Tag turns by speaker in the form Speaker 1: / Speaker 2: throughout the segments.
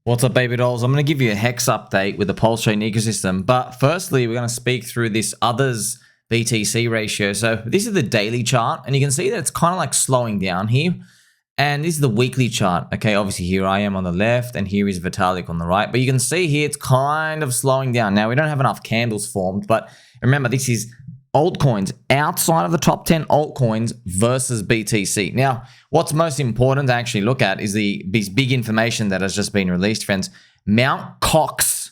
Speaker 1: What's up, baby dolls? I'm going to give you a HEX update with the Pulse chain ecosystem. But firstly, we're going to speak through this others BTC ratio. So this is the daily chart, and you can see that it's kind of like slowing down here. And this is the weekly chart. Okay, obviously here I am on the left, and here is Vitalik on the right. But you can see here it's kind of slowing down. Now, we don't have enough candles formed, but remember, this is altcoins outside of the top 10 altcoins versus BTC. Now, what's most important to actually look at is this big information that has just been released, friends. Mount Gox,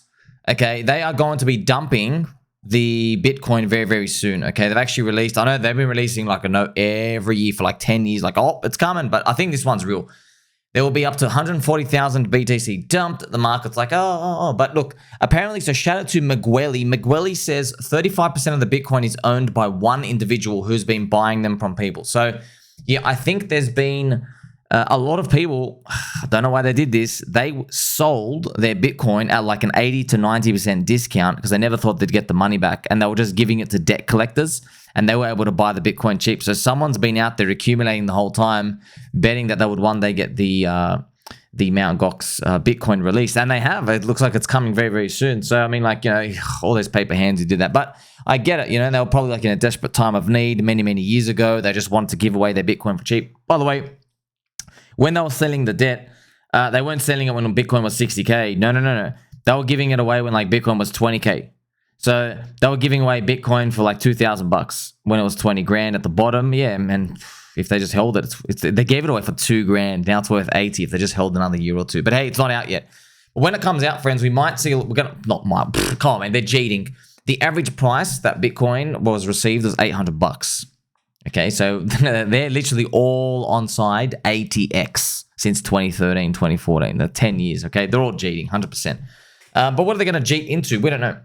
Speaker 1: okay, they are going to be dumping the Bitcoin very, very soon. Okay, they've actually released, I know they've been releasing like a note every year for like 10 years, like, oh, it's coming, but I think this one's real. There will be up to 140,000 BTC dumped. The market's like, oh. But look, apparently, so shout out to Migueli. Migueli says 35% of the Bitcoin is owned by one individual who's been buying them from people. So, yeah, I think there's been a lot of people, I don't know why they did this. They sold their Bitcoin at like an 80 to 90% discount because they never thought they'd get the money back. And they were just giving it to debt collectors. And they were able to buy the Bitcoin cheap. So someone's been out there accumulating the whole time, betting that they would one day get the Mt. Gox Bitcoin released. And they have. It looks like it's coming very, very soon. So, I mean, like, you know, all those paper hands who did that. But I get it. You know, they were probably like in a desperate time of need many, many years ago. They just wanted to give away their Bitcoin for cheap. By the way, when they were selling the debt, they weren't selling it when Bitcoin was 60K. No. They were giving it away when like Bitcoin was 20K. So they were giving away Bitcoin for like $2,000 when it was 20 grand at the bottom. Yeah, man, if they just held it, they gave it away for 2 grand. Now it's worth 80 if they just held another year or two. But hey, it's not out yet. But when it comes out, friends, we might see, come on, man, they're cheating. The average price that Bitcoin was received was $800. Okay, so they're literally all on side ATX since 2013, 2014. They're 10 years, okay? They're all cheating, 100%. But what are they going to cheat into? We don't know.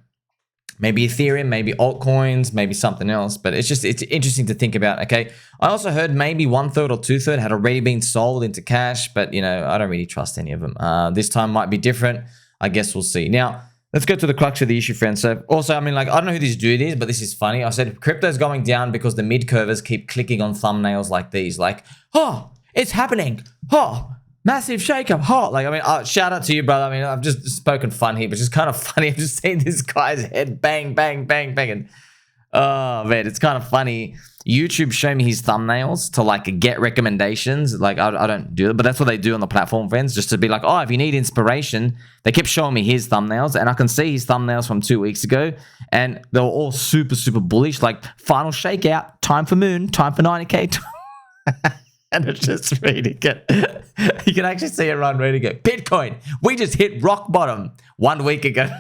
Speaker 1: Maybe Ethereum, maybe altcoins, maybe something else. But it's interesting to think about, okay? I also heard maybe 1/3 or 2/3 had already been sold into cash, but, you know, I don't really trust any of them. This time might be different. I guess we'll see. Now, let's go to the crux of the issue, friends. So, also, I mean, like, I don't know who this dude is, but this is funny. I said crypto's going down because the mid-curvers keep clicking on thumbnails like these. Like, oh, it's happening. Oh, massive shakeup. Oh, like, I mean, shout out to you, brother. I mean, I've just spoken fun here, but it's just kind of funny. I've just seen this guy's head bang, bang, bang, bang. And, oh, man, it's kind of funny. YouTube showed me his thumbnails to, like, get recommendations. Like, I don't do it, but that's what they do on the platform, friends, just to be like, oh, if you need inspiration. They kept showing me his thumbnails, and I can see his thumbnails from 2 weeks ago, and they were all super, super bullish, like, final shakeout, time for moon, time for 90K. And it's just really good. You can actually see it run ready to go. Bitcoin, we just hit rock bottom 1 week ago.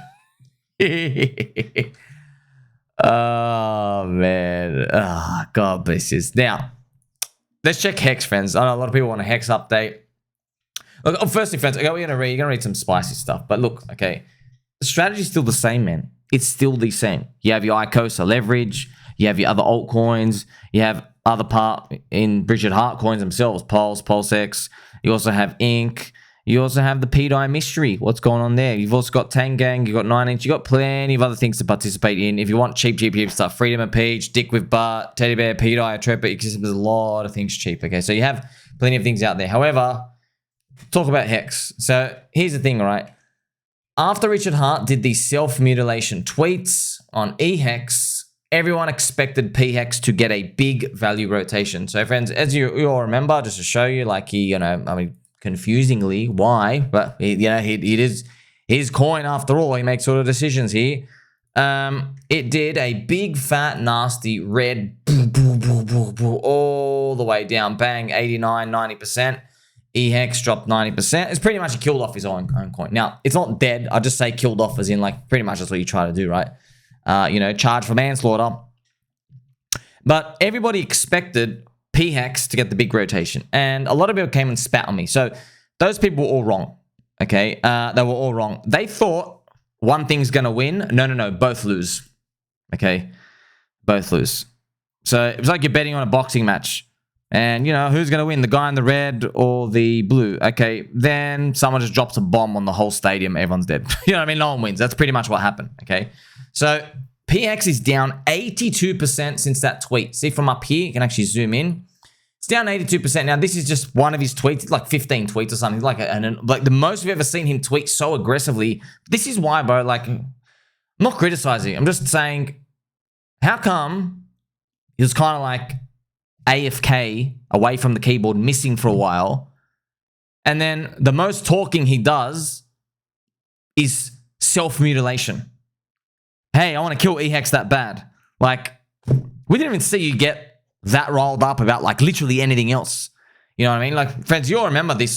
Speaker 1: Oh, man. Oh, God bless you. Now, let's check HEX, friends. I know a lot of people want a HEX update. Look, firstly, friends, okay, you're going to read some spicy stuff. But look, okay, the strategy's still the same, man. It's still the same. You have your ICOSA leverage. You have your other altcoins. You have other part in Bridget Hart coins themselves, Pulse, PulseX. You also have Inc. You also have the PDI mystery. What's going on there? You've also got Tangang. You've got 9inch. You've got plenty of other things to participate in. If you want cheap stuff, Freedom of Peach, Dick with Bart, Teddy Bear, PDI, Trepid, there's a lot of things cheap. Okay, so you have plenty of things out there. However, talk about HEX. So here's the thing, right? After Richard Hart did the self-mutilation tweets on eHEX, everyone expected pHEX to get a big value rotation. So, friends, as you all remember, just to show you, like, he, you know, I mean, confusingly, why? But, it is his coin after all. He makes all the decisions here. It did a big, fat, nasty red all the way down. Bang, 89, 90%. eHEX dropped 90%. It's pretty much killed off his own coin. Now, it's not dead. I just say killed off as in, like, pretty much that's what you try to do, right? You know, charge for manslaughter. But everybody expected pHEX to get the big rotation. And a lot of people came and spat on me. So those people were all wrong. Okay? They were all wrong. They thought one thing's going to win. No. Both lose. Okay? Both lose. So it was like you're betting on a boxing match. And, you know, who's going to win? The guy in the red or the blue? Okay, then someone just drops a bomb on the whole stadium. Everyone's dead. You know what I mean? No one wins. That's pretty much what happened. Okay? So pHEX is down 82% since that tweet. See from up here, you can actually zoom in. It's down 82%. Now, this is just one of his tweets. It's like 15 tweets or something. Like the most we've ever seen him tweet so aggressively. This is why, bro, like, I'm not criticizing. I'm just saying, how come he was kind of like AFK, away from the keyboard, missing for a while, and then the most talking he does is self-mutilation. Hey, I want to kill eHEX that bad. Like, we didn't even see you get that rolled up about like literally anything else. You know what I mean? Like, friends, you'll remember the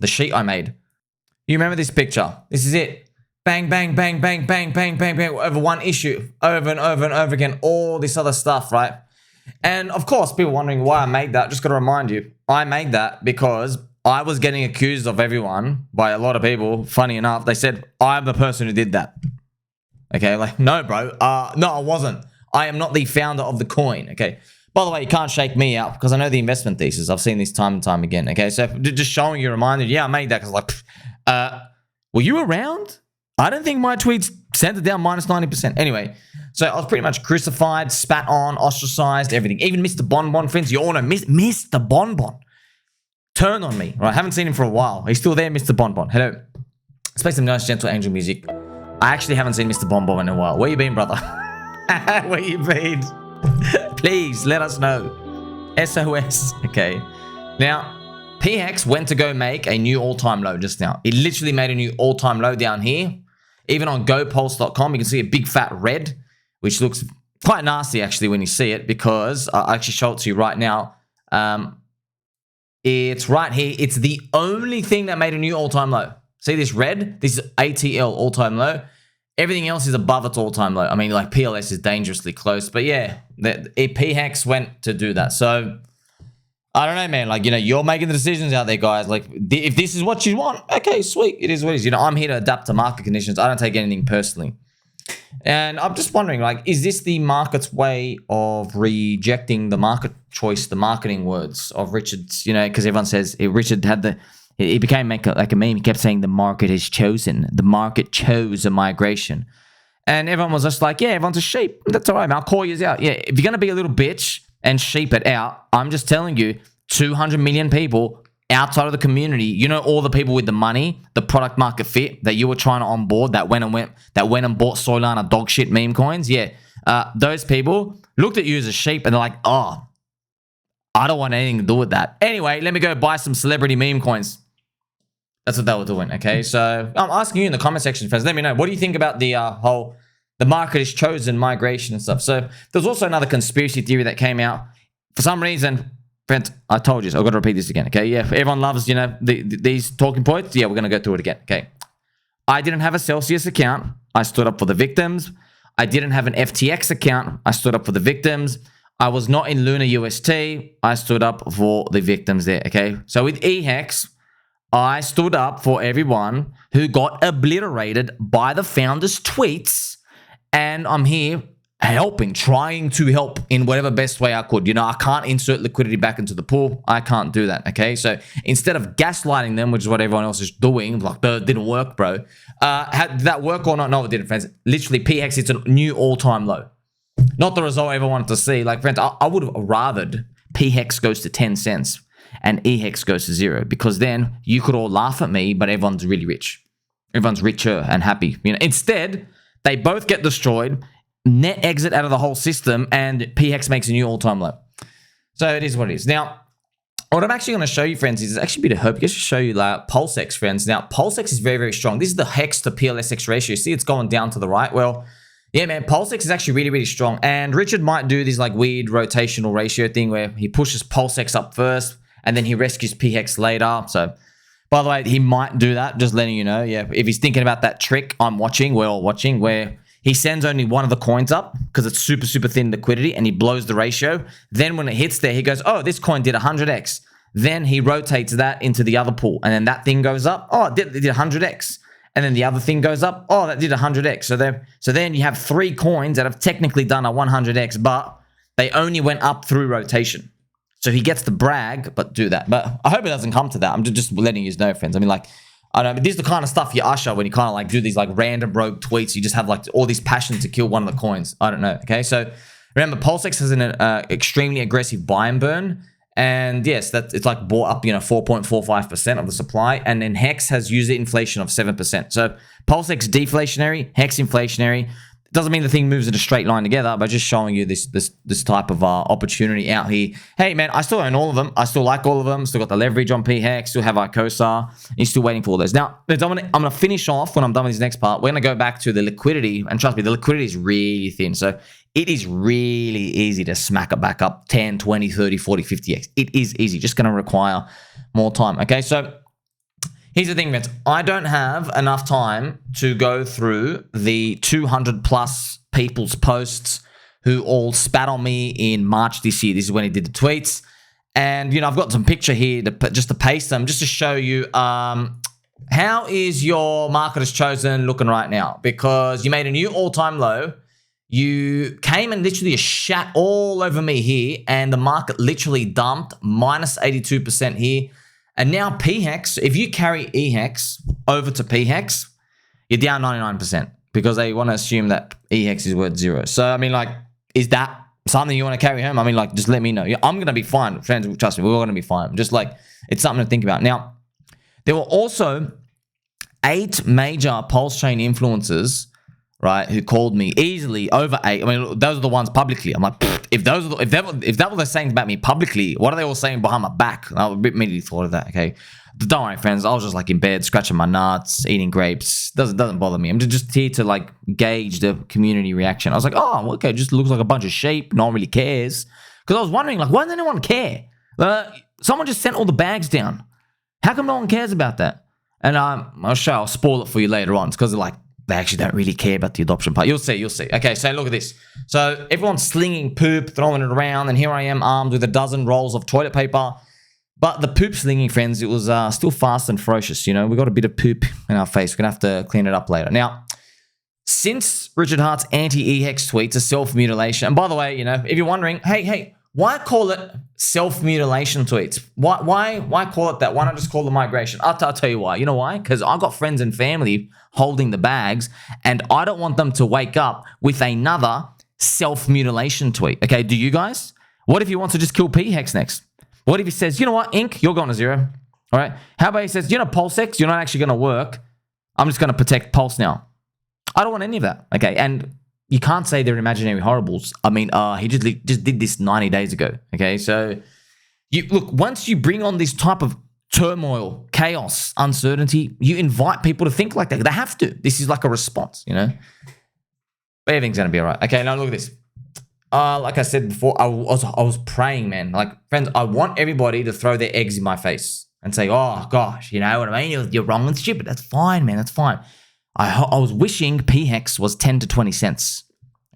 Speaker 1: sheet I made. You remember this picture? This is it. Bang, bang, bang, bang, bang, bang, bang, bang, over one issue, over and over and over again, all this other stuff, right? And of course, people wondering why I made that. Just got to remind you, I made that because I was getting accused of everyone by a lot of people. Funny enough, they said, I'm the person who did that. Okay, like, no, bro. No, I wasn't. I am not the founder of the coin, okay? By the way, you can't shake me out because I know the investment thesis. I've seen this time and time again, okay? So just showing you a reminder, yeah, I made that because like, were you around? I don't think my tweets sent it down minus 90%. Anyway, so I was pretty much crucified, spat on, ostracized, everything. Even Mr. Bonbon, friends, you all know Mr. Bonbon turned on me, right? I haven't seen him for a while. He's still there, Mr. Bonbon. Hello. Let's play some nice, gentle angel music. I actually haven't seen Mr. Bonbon in a while. Where you been, brother? Where you been? Please let us know. SOS. Okay. Now, pHEX went to go make a new all-time low just now. It literally made a new all-time low down here. Even on gopulse.com, you can see a big fat red, which looks quite nasty actually when you see it, because I'll actually show it to you right now. It's right here. It's the only thing that made a new all-time low. See this red? This is ATL all-time low. Everything else is above its all-time low. I mean, like PLS is dangerously close, but yeah, pHEX went to do that. So I don't know, man. Like, you know, you're making the decisions out there, guys. Like, if this is what you want, okay, sweet. It is what it is. You know, I'm here to adapt to market conditions. I don't take anything personally. And I'm just wondering, like, is this the market's way of rejecting the market choice, the marketing words of Richard's? You know, because everyone says Richard had the. It became like a meme. He kept saying the market has chosen. The market chose a migration. And everyone was just like, yeah, everyone's a sheep. That's all right, man. I'll call you out. Yeah, if you're going to be a little bitch and sheep it out, I'm just telling you, 200 million people outside of the community, you know, all the people with the money, the product market fit that you were trying to onboard, that went and bought Solana dog shit meme coins. Yeah, those people looked at you as a sheep and they're like, oh, I don't want anything to do with that. Anyway, let me go buy some celebrity meme coins. That's what they were doing, okay? So I'm asking you in the comment section, friends. Let me know. What do you think about the the market is chosen migration and stuff? So there's also another conspiracy theory that came out. For some reason, friends, I told you, so I've got to repeat this again, okay? Yeah, everyone loves, you know, these talking points. Yeah, we're going to go through it again, okay? I didn't have a Celsius account. I stood up for the victims. I didn't have an FTX account. I stood up for the victims. I was not in Luna UST. I stood up for the victims there, okay? So with eHEX, I stood up for everyone who got obliterated by the founder's tweets, and I'm here helping, trying to help in whatever best way I could. You know, I can't insert liquidity back into the pool. I can't do that, okay? So instead of gaslighting them, which is what everyone else is doing, like, it didn't work, bro. Did that work or not? No, it didn't, friends. Literally, pHEX, it's a new all-time low. Not the result I ever wanted to see. Like, friends, I would have rathered pHEX goes to 10 cents. And eHEX goes to 0, because then you could all laugh at me, but everyone's really rich. Everyone's richer and happy. You know, instead, they both get destroyed, net exit out of the whole system, and pHEX makes a new all-time low. So it is what it is. Now, what I'm actually going to show you, friends, is actually a bit of hope. I guess to show you like PulseX, friends. Now, PulseX is very, very strong. This is the HEX to PLSx ratio. See, it's going down to the right. Well, yeah, man, PulseX is actually really, really strong. And Richard might do this like weird rotational ratio thing where he pushes PulseX up first, and then he rescues pHEX later. So, by the way, he might do that, just letting you know. Yeah, if he's thinking about that trick we're all watching, where he sends only one of the coins up because it's super, super thin liquidity, and he blows the ratio. Then when it hits there, he goes, oh, this coin did 100x. Then he rotates that into the other pool, and then that thing goes up. Oh, it did 100x. And then the other thing goes up. Oh, that did 100x. So then you have 3 coins that have technically done a 100x, but they only went up through rotation. So he gets to brag, but do that. But I hope it doesn't come to that. I'm just letting you know, friends. I mean, like, I don't know, but this is the kind of stuff you usher when you kind of like do these like random rogue tweets. You just have like all these passion to kill one of the coins. I don't know. Okay, so remember, PulseX has an extremely aggressive buy and burn, And yes, it's like bought up, 4.45% of the supply. And then HEX has user inflation of 7%. So PulseX deflationary, HEX inflationary. Doesn't mean the thing moves in a straight line together, but just showing you this type of opportunity out here. Hey, man, I still own all of them. I still like all of them. Still got the leverage on pHEX. Still have Icosa. You're still waiting for all those. Now, I'm going to finish off when I'm done with this next part. We're going to go back to the liquidity. And trust me, the liquidity is really thin. So it is really easy to smack it back up 10, 20, 30, 40, 50x. It is easy. Just going to require more time. Okay, so here's the thing, friends. I don't have enough time to go through the 200 plus people's posts who all spat on me in March this year. This is when he did the tweets. And, I've got some picture here just to paste them, just to show you how is your market has chosen looking right now. Because you made a new all-time low. You came and literally shat all over me here, and the market literally dumped minus 82% here. And now pHEX, if you carry eHEX over to pHEX, you're down 99% because they want to assume that eHEX is worth 0. So, I mean, like, is that something you want to carry home? I mean, like, just let me know. I'm going to be fine. Friends, trust me, we're all going to be fine. Just like, it's something to think about. Now, there were also 8 major Pulse chain influencers, right, who called me easily over 8. I mean, those are the ones publicly. I'm like, if that was they're saying about me publicly, what are they all saying behind my back? I immediately thought of that. Okay, don't worry, friends. I was just like in bed, scratching my nuts, eating grapes. Doesn't bother me. I'm just here to like gauge the community reaction. I was like, oh, okay, just looks like a bunch of sheep. No one really cares. Because I was wondering, like, why doesn't anyone care? Someone just sent all the bags down. How come no one cares about that? And I'll spoil it for you later on. It's because like, they actually don't really care about the adoption part. You'll see. Okay, so look at this. So everyone's slinging poop, throwing it around, and here I am armed with a dozen rolls of toilet paper. But the poop slinging, friends, it was still fast and ferocious. We got a bit of poop in our face. We're going to have to clean it up later. Now, since Richard Hart's anti-eHEX tweets are self-mutilation, and by the way, if you're wondering, hey, why call it self-mutilation tweets? Why call it that? Why not just call it migration? I'll tell you why. You know why? Because I've got friends and family holding the bags, and I don't want them to wake up with another self-mutilation tweet. Okay, do you guys? What if he wants to just kill pHEX next? What if he says, you know what, Inc., you're going to 0. All right? How about he says, PulseX, you're not actually going to work. I'm just going to protect Pulse now. I don't want any of that. Okay, and you can't say they're imaginary horribles. I mean, he just did this 90 days ago. Okay, so look, once you bring on this type of turmoil, chaos, uncertainty, you invite people to think like that. They have to. This is like a response, But everything's going to be all right. Okay, now look at this. Like I said before, I was praying, man. Like, friends, I want everybody to throw their eggs in my face and say, oh, gosh, you know what I mean? You're wrong and stupid. That's fine, man. That's fine. I was wishing pHEX was 10 to 20 cents.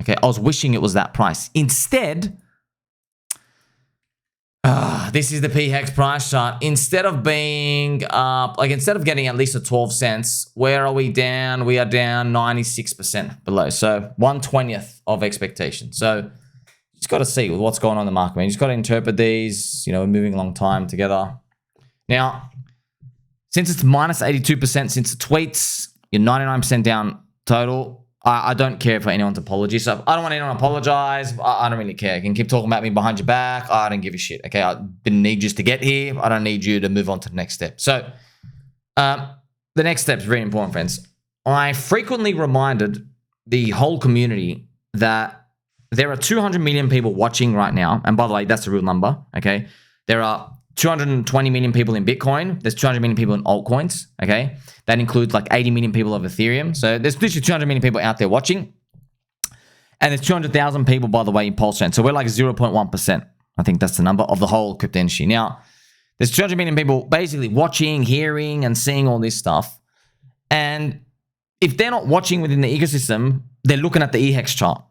Speaker 1: Okay, I was wishing it was that price. Instead, this is the pHEX price chart. Instead of being, instead of getting at least a 12 cents, where are we down? We are down 96% below. So 1/20th of expectation. So you just got to see what's going on in the market, man. You just got to interpret these. We're moving a long time together. Now, since it's minus 82% since the tweets, you're 99% down total. I don't care for anyone's apology. So I don't want anyone to apologize. I don't really care. You can keep talking about me behind your back. I don't give a shit. Okay, I didn't need you to get here. I don't need you to move on to the next step. So the next step is very important, friends. I frequently reminded the whole community that there are 200 million people watching right now. And by the way, that's the real number. Okay, there are 220 million people in Bitcoin. There's 200 million people in altcoins, okay? That includes like 80 million people of Ethereum. So there's literally 200 million people out there watching. And there's 200,000 people, by the way, in Pulse chain. So we're like 0.1%. I think that's the number of the whole crypto industry. Now, there's 200 million people basically watching, hearing, and seeing all this stuff. And if they're not watching within the ecosystem, they're looking at the eHEX chart.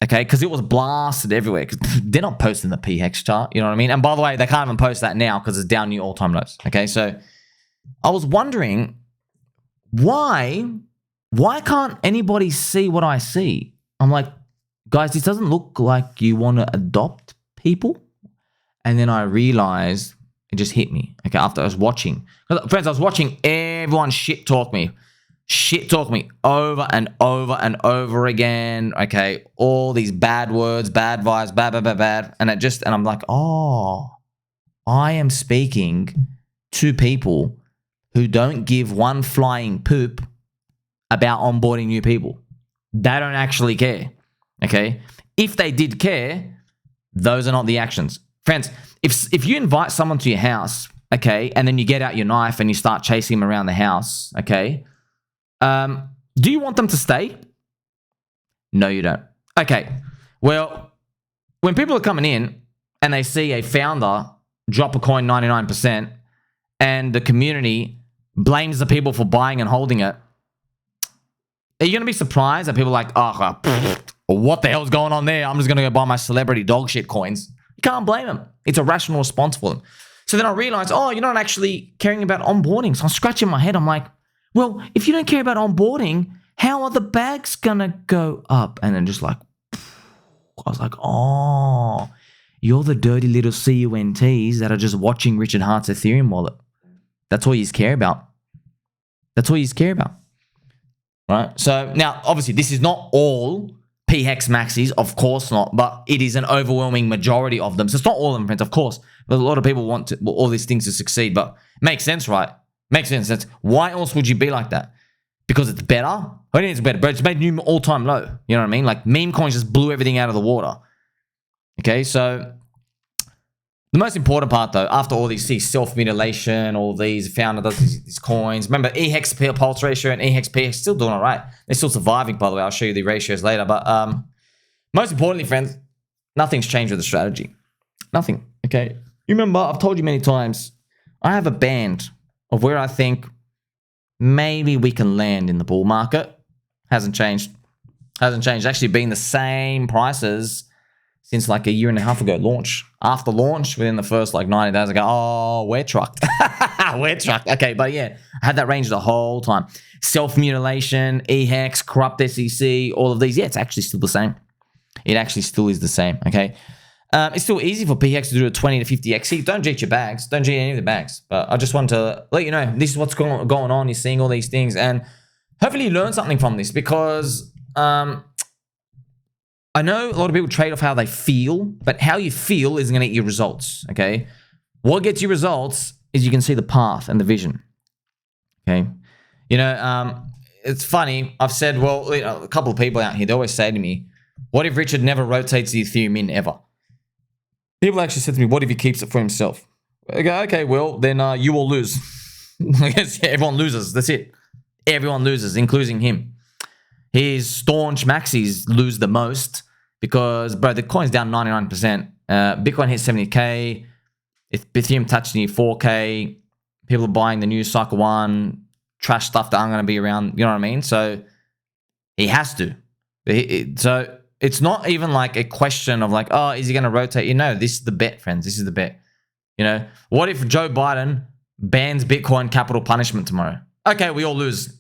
Speaker 1: Okay, because it was blasted everywhere. Because they're not posting the pHEX chart, you know what I mean? And by the way, they can't even post that now because it's down new all-time lows. Okay, so I was wondering why can't anybody see what I see? I'm like, guys, this doesn't look like you want to adopt people. And then I realized it just hit me. Okay, after I was watching, friends, I was watching everyone shit talk me over and over and over again. Okay, all these bad words, bad vibes, bad. And I'm like, oh, I am speaking to people who don't give one flying poop about onboarding new people. They don't actually care, okay? If they did care, those are not the actions. Friends, if you invite someone to your house, okay, and then you get out your knife and you start chasing them around the house, okay, do you want them to stay? No, you don't. Okay, well, when people are coming in and they see a founder drop a coin 99% and the community blames the people for buying and holding it, are you going to be surprised that people are like, oh, what the hell's going on there? I'm just going to go buy my celebrity dog shit coins. You can't blame them. It's a rational response for them. So then I realized, oh, you're not actually caring about onboarding. So I'm scratching my head. I'm like, well, if you don't care about onboarding, how are the bags going to go up? And then just like, I was like, oh, you're the dirty little CUNTs that are just watching Richard Hart's Ethereum wallet. That's all you care about. That's all you care about. Right? So now, obviously, this is not all pHEX maxis, of course not, but it is an overwhelming majority of them. So it's not all of them, friends, of course. But a lot of people want all these things to succeed, but makes sense, right? Makes sense. Why else would you be like that? Because it's better? I think it's better, but it's made new all-time low. You know what I mean? Like, meme coins just blew everything out of the water. Okay, so the most important part, though, after all these, see, self-mutilation, all these, founder does these coins. Remember, eHEX pulse ratio and eHEX pHEX still doing all right. They're still surviving, by the way. I'll show you the ratios later. But most importantly, friends, nothing's changed with the strategy. Nothing, okay? You remember, I've told you many times, I have a band of where I think maybe we can land in the bull market. Hasn't changed. Hasn't changed. Actually been the same prices since like a year and a half ago launch. After launch, within the first like 90 days, I go, oh, we're trucked. We're trucked. Okay, but yeah, I had that range the whole time. Self-mutilation, eHEX, corrupt SEC, all of these. Yeah, it's actually still the same. It actually still is the same, okay? It's still easy for pHEX to do a 20 to 50 XE. Don't cheat your bags. Don't cheat any of the bags. But I just want to let you know, this is what's going on. You're seeing all these things. And hopefully you learn something from this because I know a lot of people trade off how they feel, but how you feel isn't going to get you results, okay? What gets you results is you can see the path and the vision, okay? You know, it's funny. I've said, well, you know, a couple of people out here, they always say to me, what if Richard never rotates the Ethereum in ever? People actually said to me, what if he keeps it for himself? I go, okay, well, then you will lose. I guess everyone loses. That's it. Everyone loses, including him. His staunch maxis lose the most because, bro, the coin's down 99%. Bitcoin hit 70K. If Ethereum touched near 4K, people are buying the new Cycle 1, trash stuff that aren't going to be around. You know what I mean? So he has to. So it's not even like a question of like, oh, is he going to rotate? You know, this is the bet, friends. This is the bet. You know, what if Joe Biden bans Bitcoin capital punishment tomorrow? Okay, we all lose.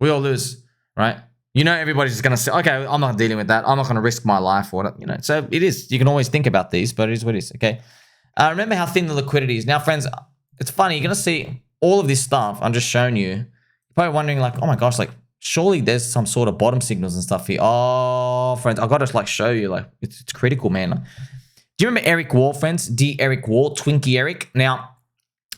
Speaker 1: We all lose, right? You know, everybody's just going to say, okay, I'm not dealing with that. I'm not going to risk my life or whatever, you know. So it is. You can always think about these, but it is what it is, okay? Remember how thin the liquidity is. Now, friends, it's funny. You're going to see all of this stuff I'm just showing you. You're probably wondering like, oh my gosh, like, surely there's some sort of bottom signals and stuff here. Oh, friends, I've got to like show you. Like, it's critical, man. Like, do you remember Eric Wall, friends? D. Eric Wall, Twinkie Eric. Now,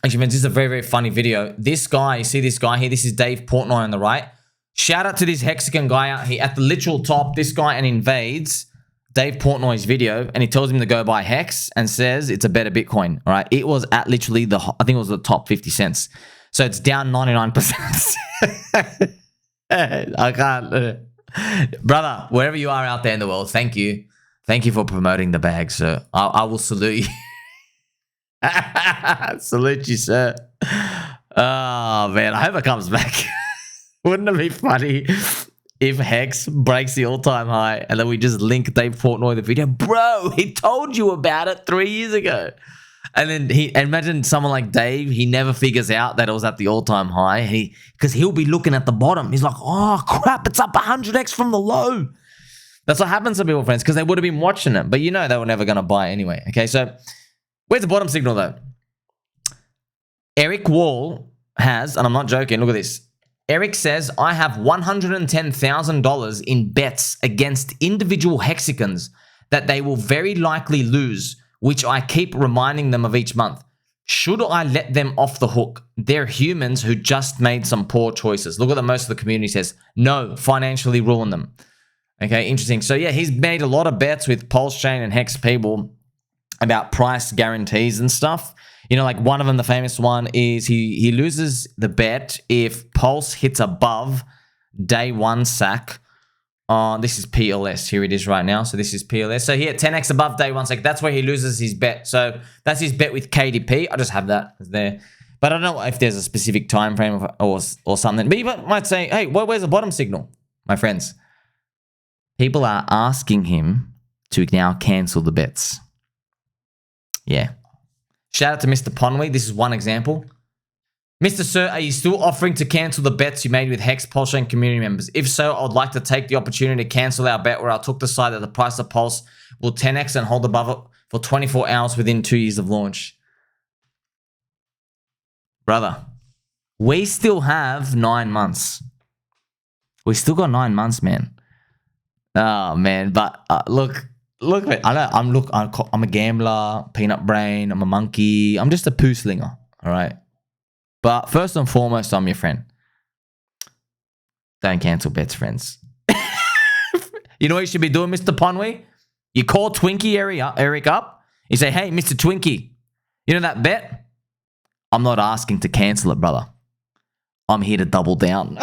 Speaker 1: actually, friends, this is a very, very funny video. This guy, you see this guy here? This is Dave Portnoy on the right. Shout out to this Hexican guy out here at the literal top. This guy and invades Dave Portnoy's video and he tells him to go buy HEX and says it's a better Bitcoin. All right. It was at literally I think it was the top 50 cents. So it's down 99%. I can't. Brother, wherever you are out there in the world, thank you. Thank you for promoting the bag, sir. I will salute you. Salute you, sir. Oh, man. I hope it comes back. Wouldn't it be funny if HEX breaks the all-time high and then we just link Dave Portnoy the video? Bro, he told you about it 3 years ago. And then imagine someone like Dave, he never figures out that it was at the all-time high. Because he'll be looking at the bottom. He's like, oh, crap, it's up 100x from the low. That's what happens to people, friends, because they would have been watching it. But you know they were never going to buy anyway. Okay, so where's the bottom signal, though? Eric Wall has, and I'm not joking, look at this. Eric says, I have $110,000 in bets against individual Hexicans that they will very likely lose which I keep reminding them of each month. Should I let them off the hook? They're humans who just made some poor choices. Look what the most of the community says. No, financially ruin them. Okay, interesting. So yeah, he's made a lot of bets with Pulse Chain and HEX people about price guarantees and stuff. You know, like one of them, the famous one, is he loses the bet if Pulse hits above day one sack. This is PLS. Here it is right now. So this is PLS. So here, 10x above day one sack. That's where he loses his bet. So that's his bet with KDP. I just have that there. But I don't know if there's a specific time frame or something. But you might say, hey, where's the bottom signal, my friends? People are asking him to now cancel the bets. Yeah. Shout out to Mr. Ponwy. This is one example. Mr. Sir, are you still offering to cancel the bets you made with HEX, Pulse Chain community members? If so, I would like to take the opportunity to cancel our bet where I took the side that the price of Pulse will 10x and hold above it for 24 hours within 2 years of launch. Brother, we still have 9 months. We still got 9 months, man. Oh, man. But look, man. I'm a gambler, peanut brain. I'm a monkey. I'm just a poo slinger. All right. But first and foremost, I'm your friend. Don't cancel bets, friends. You know what you should be doing, Mr. Ponwy? You call Twinkie Eric up. You say, hey, Mr. Twinkie, you know that bet? I'm not asking to cancel it, brother. I'm here to double down.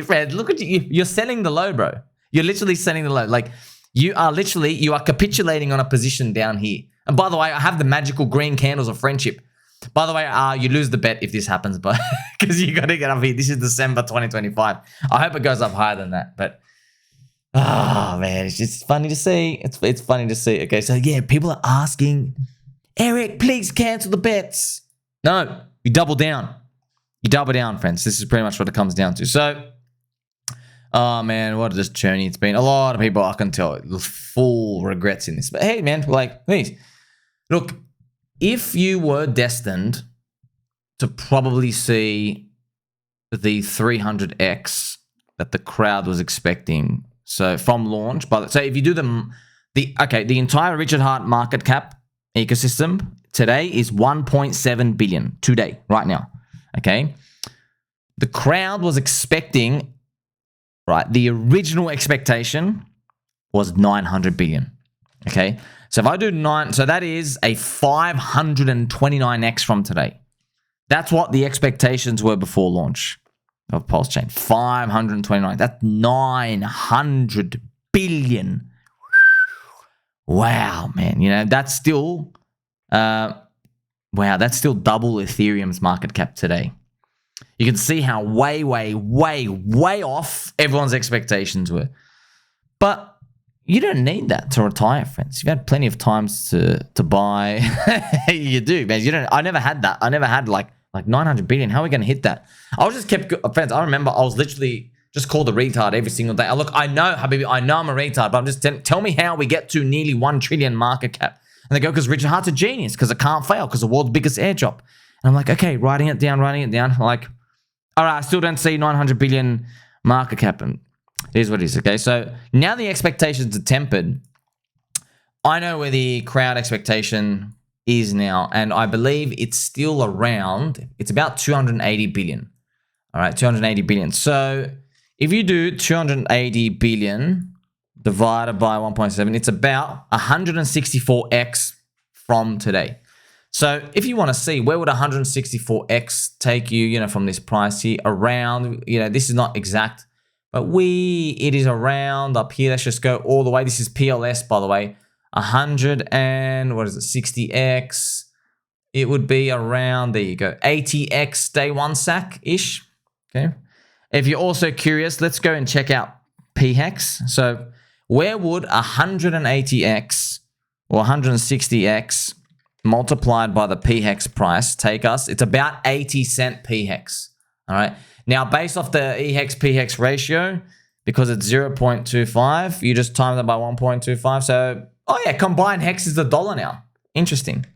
Speaker 1: Friend, look at you. You're selling the low, bro. You're literally selling the low. Like, you are capitulating on a position down here. And by the way, I have the magical green candles of friendship. By the way, you lose the bet if this happens, but because you got to get up here. This is December 2025. I hope it goes up higher than that. But oh man, it's just funny to see. It's funny to see. Okay, so yeah, people are asking, Eric, please cancel the bets. No, you double down. You double down, friends. This is pretty much what it comes down to. So, oh man, what a just journey it's been. A lot of people, I can tell, full regrets in this. But hey, man, like, please. Look, if you were destined to probably see the 300x that the crowd was expecting, so from launch, so if you do the entire Richard Heart market cap ecosystem today is 1.7 billion today, right now. Okay, the crowd was expecting, right? The original expectation was 900 billion. Okay. So if I do 9, so that is a 529x from today. That's what the expectations were before launch of Pulse Chain. 529. That's 900 billion. Wow, man. You know, that's still, that's still double Ethereum's market cap today. You can see how way off everyone's expectations were. But you don't need that to retire, friends. You've had plenty of times to buy. You do, man. I never had that. I never had like 900 billion. How are we going to hit that? I was just friends. I remember I was literally just called a retard every single day. Look, I know, Habibi, I know I'm a retard, but I'm just tell me how we get to nearly 1 trillion market cap. And they go, because Richard Hart's a genius, because it can't fail, because the world's biggest airdrop. And I'm like, okay, writing it down. I'm like, all right, I still don't see 900 billion market cap. And it is what it is, okay? So now the expectations are tempered. I know where the crowd expectation is now, and I believe it's still around, it's about 280 billion. All right, 280 billion. So if you do 280 billion divided by 1.7, it's about 164x from today. So if you want to see where would 164x take you, you know, from this price here around, you know, this is not exact, but it is around up here. Let's just go all the way. This is PLS, by the way. 60x. It would be around, there you go, 80x day one sack-ish. Okay. If you're also curious, let's go and check out pHEX. So where would 180x or 160x multiplied by the pHEX price take us? It's about 80 cent pHEX. All right. Now, based off the eHEX pHEX ratio, because it's 0.25, you just times it by 1.25. So, oh yeah, combined HEX is $1 now. Interesting.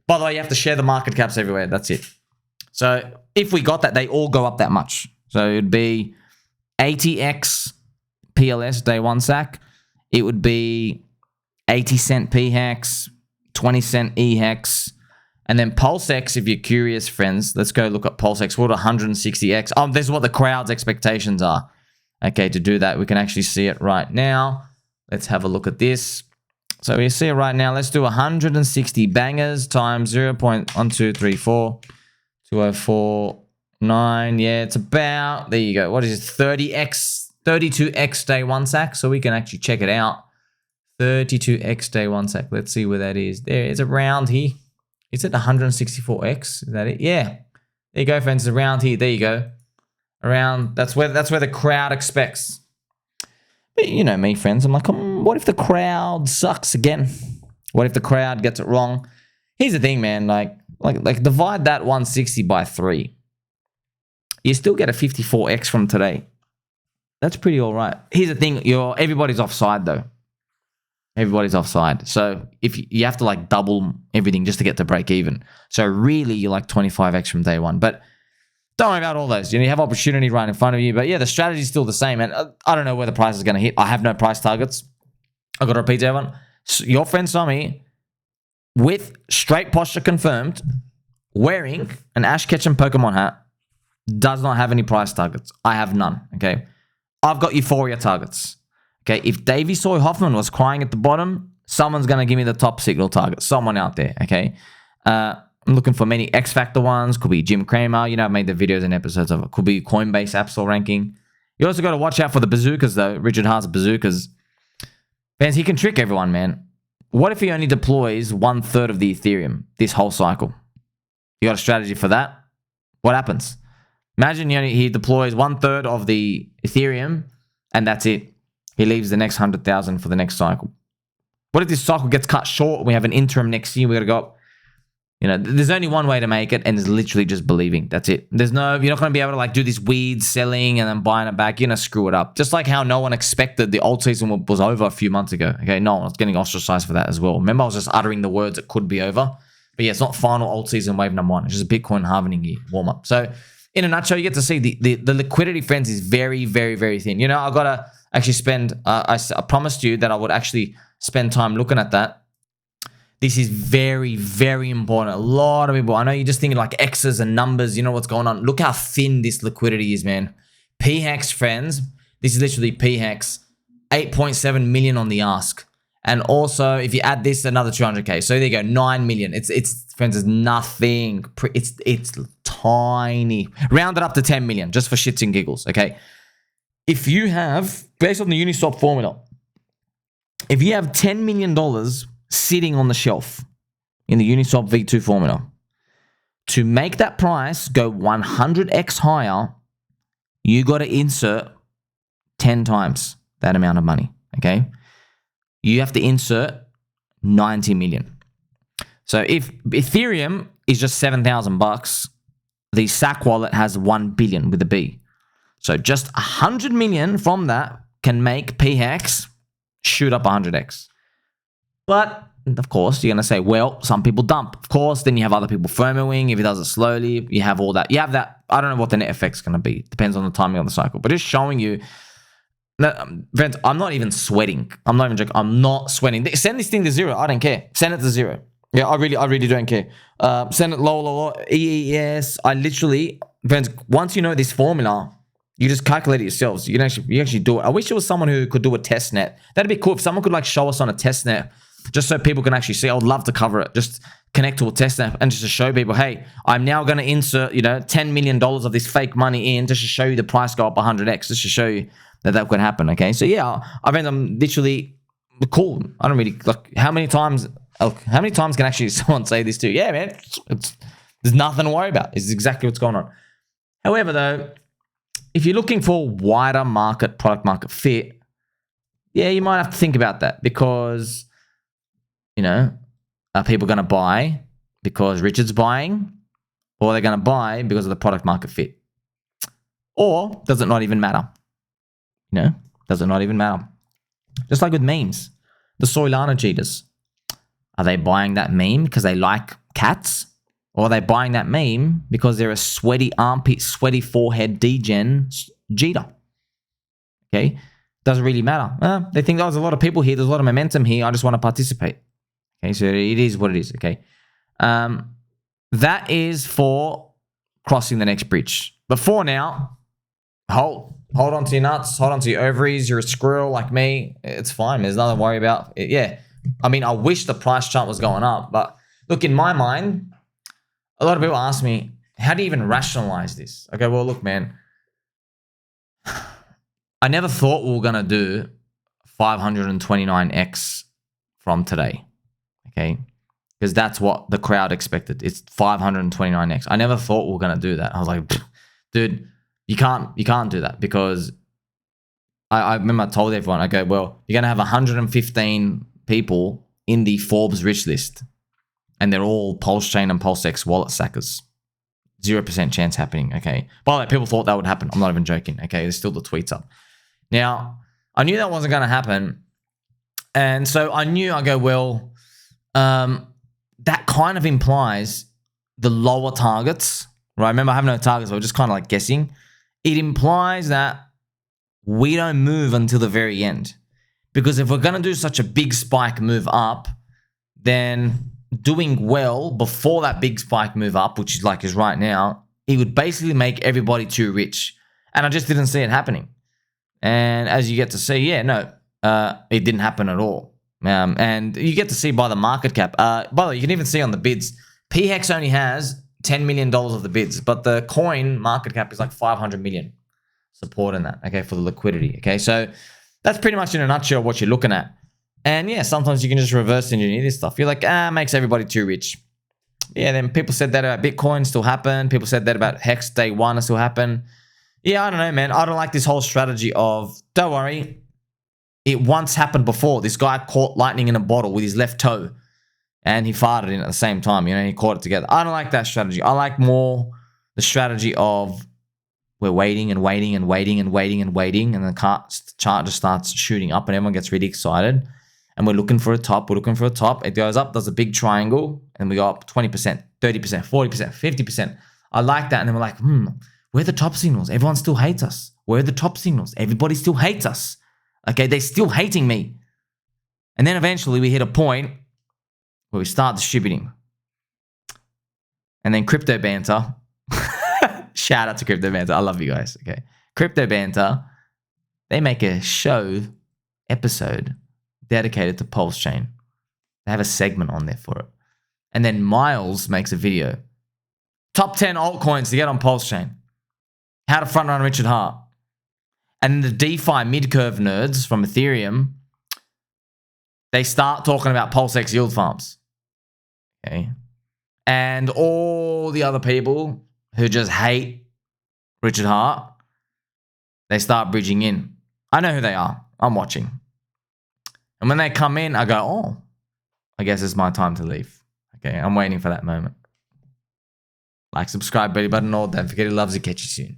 Speaker 1: By the way, you have to share the market caps everywhere. That's it. So if we got that, they all go up that much. So it'd be 80x PLS day one sack it would be 80-cent pHEX, 20-cent eHEX, and then PulseX, if you're curious, friends, let's go look at PulseX. What 160x? Oh, this is what the crowd's expectations are. Okay, to do that, we can actually see it right now. Let's have a look at this. So we see it right now. Let's do 160 bangers times 0.1234, 2049. Yeah, it's about, there you go. What is it? 30x, 32x day one sack. So we can actually check it out. 32x day one sack. Let's see where that is. There, it's around here. Is it 164x? Is that it? Yeah. There you go, friends. It's around here. There you go. Around, that's where the crowd expects. But you know me, friends. I'm like, what if the crowd sucks again? What if the crowd gets it wrong? Here's the thing, man. Like divide that 160 by 3. You still get a 54x from today. That's pretty all right. Here's the thing. Everybody's offside though. Everybody's offside. So if you have to like double everything just to get to break even. So really you're like 25x from day one. But don't worry about all those. You have opportunity right in front of you. But yeah, the strategy is still the same. And I don't know where the price is going to hit. I have no price targets. I got to repeat to everyone. Your friend Sommi, with straight posture confirmed, wearing an Ash Ketchum Pokemon hat, does not have any price targets. I have none. Okay. I've got Euphoria targets. Okay, if Davey Soy Hoffman was crying at the bottom, someone's going to give me the top signal target. Someone out there, okay? I'm looking for many X Factor ones. Could be Jim Cramer. You know, I've made the videos and episodes of it. Could be Coinbase App Store ranking. You also got to watch out for the bazookas, though. Richard Haas's bazookas. Fans, he can trick everyone, man. What if he only deploys 1/3 of the Ethereum this whole cycle? You got a strategy for that? What happens? Imagine he deploys 1/3 of the Ethereum, and that's it. He leaves the next 100,000 for the next cycle. What if this cycle gets cut short? We have an interim next year. We got to go up. You know, there's only one way to make it, and it's literally just believing. That's it. You're not going to be able to like do this weird selling and then buying it back. You're going to screw it up. Just like how no one expected the old season was over a few months ago. Okay, no one was getting ostracized for that as well. Remember, I was just uttering the words it could be over. But yeah, it's not final old season wave number 1. It's just a Bitcoin halving year warm up. So in a nutshell, you get to see the liquidity, friends, is very, very, very thin. You know, I got to actually spend, I promised you that I would actually spend time looking at that. This is very, very important. A lot of people, I know you're just thinking like X's and numbers, you know what's going on. Look how thin this liquidity is, man. pHEX, friends, this is literally pHEX, 8.7 million on the ask. And also, if you add this, another 200K. So there you go, 9 million. It's friends, it's nothing. It's tiny. Round it up to 10 million, just for shits and giggles, okay? If you have, based on the Uniswap formula, if you have $10 million sitting on the shelf in the Uniswap V2 formula, to make that price go 100x higher, you got to insert 10 times that amount of money, okay? You have to insert 90 million. So if Ethereum is just $7,000, the SAC wallet has 1 billion with a B. So just 100 million from that can make pHEX shoot up 100x. But of course, you're going to say, well, some people dump. Of course, then you have other people FOMOing. If it does it slowly, you have all that. You have that. I don't know what the net effect's going to be. Depends on the timing of the cycle. But just showing you that, friends, I'm not even sweating. I'm not even joking. I'm not sweating. Send this thing to 0. I don't care. Send it to 0. Yeah, I really don't care. Send it low, EES. I literally, friends, once you know this formula, you just calculate it yourselves. You actually do it. I wish there was someone who could do a test net. That'd be cool if someone could like show us on a test net, just so people can actually see. I would love to cover it. Just connect to a test net and just to show people, hey, I'm now going to insert, $10 million of this fake money in just to show you the price go up 100x, just to show you that could happen. Okay, so yeah, I'm literally cool. I don't really like how many times can actually someone say this to you? Yeah, man, there's nothing to worry about. It's exactly what's going on. However, though, if you're looking for wider product market fit, yeah, you might have to think about that because, are people going to buy because Richard's buying, or are they going to buy because of the product market fit? Or does it not even matter? Does it not even matter? Just like with memes, the Soylana cheaters. Are they buying that meme because they like cats? Or are they buying that meme because they're a sweaty armpit, sweaty forehead degen cheater? Okay? Doesn't really matter. They think, oh, there's a lot of people here. There's a lot of momentum here. I just want to participate. Okay, so it is what it is. Okay. That is for crossing the next bridge. But for now, hold on to your nuts. Hold on to your ovaries. You're a squirrel like me. It's fine. There's nothing to worry about. Yeah. I mean, I wish the price chart was going up. But look, in my mind, a lot of people ask me, how do you even rationalize this? Okay, well, look, man. I never thought we were going to do 529x from today. Okay. Because that's what the crowd expected. It's 529x. I never thought we were going to do that. I was like, dude, you can't do that, because I remember I told everyone, I go, well, you're going to have 115 people in the Forbes rich list, and they're all PulseChain and PulseX wallet sackers. 0% chance happening. Okay. By the way, people thought that would happen. I'm not even joking. Okay. There's still the tweets up. Now, I knew that wasn't going to happen. And so I knew, I go, well, that kind of implies the lower targets, right? Remember, I have no targets, so we're just kind of like guessing. It implies that we don't move until the very end. Because if we're going to do such a big spike move up, then doing well before that big spike move up, which is right now, it would basically make everybody too rich. And I just didn't see it happening. And as you get to see, yeah, no, it didn't happen at all. And you get to see by the market cap. By the way, you can even see on the bids, pHEX only has $10 million of the bids, but the coin market cap is like 500 million supporting that, okay, for the liquidity, okay? So that's pretty much in a nutshell what you're looking at. And yeah, sometimes you can just reverse engineer this stuff. You're like, makes everybody too rich. Yeah, then people said that about Bitcoin still happen. People said that about HEX day one it still happen. Yeah, I don't know, man. I don't like this whole strategy of, don't worry, it once happened before. This guy caught lightning in a bottle with his left toe and he farted in at the same time. You know, he caught it together. I don't like that strategy. I like more the strategy of we're waiting and waiting and waiting and waiting and waiting, and the chart just starts shooting up and everyone gets really excited. And we're looking for a top. We're looking for a top. It goes up, does a big triangle, and we go up 20%, 30%, 40%, 50%. I like that. And then we're like, where are the top signals? Everyone still hates us. Where are the top signals? Everybody still hates us. Okay, they're still hating me. And then eventually we hit a point where we start distributing. And then Crypto Banter. Shout out to Crypto Banter. I love you guys. Okay. Crypto Banter, they make a show episode dedicated to PulseChain. They have a segment on there for it. And then Miles makes a video. Top 10 altcoins to get on PulseChain. How to front run Richard Hart. And the DeFi mid-curve nerds from Ethereum, they start talking about PulseX yield farms. Okay. And all the other people who just hate Richard Hart, they start bridging in. I know who they are. I'm watching. And when they come in, I go, oh, I guess it's my time to leave. Okay, I'm waiting for that moment. Like, subscribe, belly button, all. Don't forget he loves you. Catch you soon.